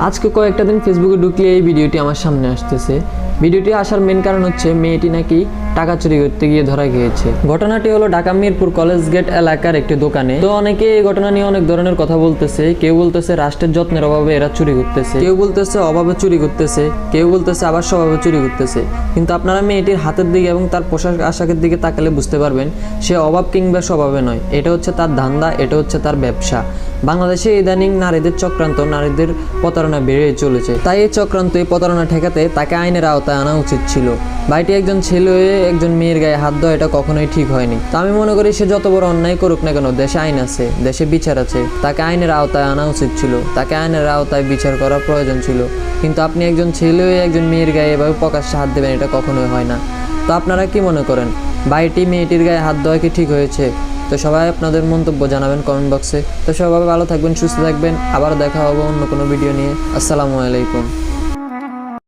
আজকে কয়েকটা দিন ফেসবুকে ঢুকলে এই ভিডিওটি আমার সামনে আসতেছে। ভিডিওটি আসার মেন কারণ হচ্ছে মেয়েটি নাকি টাকা চুরি করতে গিয়ে ধরা গিয়েছে। ঘটনাটি হলো ঢাকা মিরপুর কলেজ গেট এলাকার একটি দোকানে। তো অনেকে এই ঘটনা নিয়ে অনেক ধরনের কথা বলতেছে। কেউ বলতেছে রাষ্ট্রের যত্নের অভাবে এরা চুরি করতেছে, কেউ বলতেছে অভাবে চুরি করতেছে, কেউ বলতেছে আবার স্বভাবে চুরি করতেছে। কিন্তু আপনারা মেয়েটির হাতের দিকে এবং তার পোশাক আশাকের দিকে তাকালে বুঝতে পারবেন সে অভাব কিংবা স্বভাবে নয়, এটা হচ্ছে তার ধান্দা, এটা হচ্ছে তার ব্যবসা। বাংলাদেশে ইদানিং নারীদের চক্রান্ত, নারীদের প্রতারণা বেড়ে চলেছে। তাই এই চক্রান্ত, এই প্রতারণা ঠেকাতে তাকে আইনের আওতায় আনা উচিত ছিল। ভাইটি একজন ছেলে হয়ে একজন মেয়ের গায়ে হাত দেওয়া এটা কখনোই ঠিক হয়নি। তো আমি মনে করি সে যত বড় অন্যায় করুক না কেন, দেশে আইন আছে, দেশে বিচার আছে, তাকে আইনের আওতায় আনা উচিত ছিল, তাকে আইনের আওতায় বিচার করা প্রয়োজন ছিল। কিন্তু আপনি একজন ছেলে হয়ে একজন মেয়ের গায়ে এভাবে প্রকাশ্যে হাত দেবেন, এটা কখনোই হয় না। তো আপনারা কি মনে করেন, ভাইটি মেয়েটির গায়ে হাত দেওয়া কি ঠিক হয়েছে? তো সবাই আপনাদের মন্তব্য জানাবেন কমেন্ট বক্সে। তো সবাই ভালো থাকবেন, সুস্থ থাকবেন। আবার দেখা হবে অন্য কোনো ভিডিও নিয়ে। আসসালামু আলাইকুম।